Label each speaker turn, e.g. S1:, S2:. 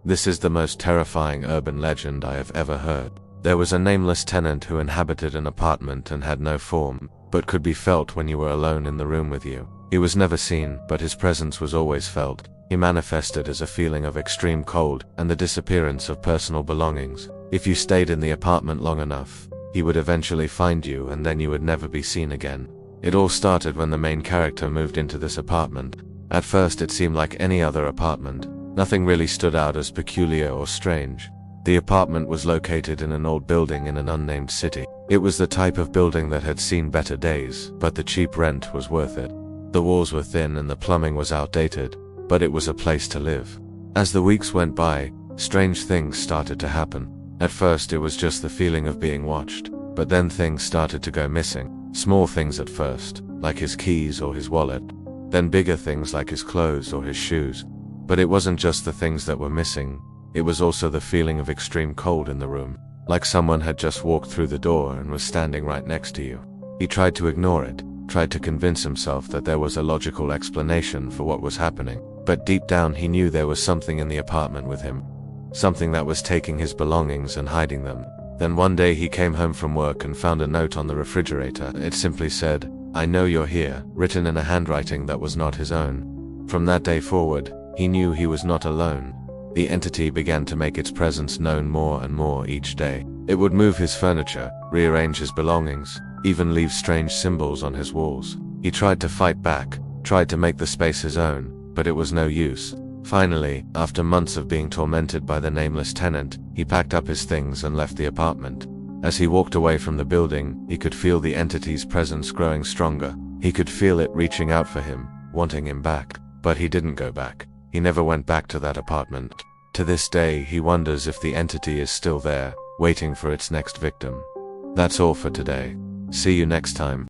S1: This is the most terrifying urban legend I have ever heard. There was a nameless tenant who inhabited an apartment and had no form, but could be felt when you were alone in the room with you. He was never seen, but his presence was always felt. He manifested as a feeling of extreme cold and the disappearance of personal belongings. If you stayed in the apartment long enough, he would eventually find you, and then you would never be seen again. It all started when the main character moved into this apartment. At first it seemed like any other apartment. Nothing really stood out as peculiar or strange. The apartment was located in an old building in an unnamed city. It was the type of building that had seen better days, but the cheap rent was worth it. The walls were thin and the plumbing was outdated, but it was a place to live. As the weeks went by, strange things started to happen. At first it was just the feeling of being watched, but then things started to go missing. Small things at first, like his keys or his wallet. Then bigger things like his clothes or his shoes. But it wasn't just the things that were missing, it was also the feeling of extreme cold in the room, like someone had just walked through the door and was standing right next to you. He tried to ignore it, tried to convince himself that there was a logical explanation for what was happening, but deep down he knew there was something in the apartment with him. Something that was taking his belongings and hiding them. Then one day he came home from work and found a note on the refrigerator. It simply said, "I know you're here," written in a handwriting that was not his own. From that day forward, he knew he was not alone. The entity began to make its presence known more and more each day. It would move his furniture, rearrange his belongings, even leave strange symbols on his walls. He tried to fight back, tried to make the space his own, but it was no use. Finally, after months of being tormented by the nameless tenant, he packed up his things and left the apartment. As he walked away from the building, he could feel the entity's presence growing stronger. He could feel it reaching out for him, wanting him back. But he didn't go back. He never went back to that apartment. To this day, he wonders if the entity is still there, waiting for its next victim. That's all for today. See you next time.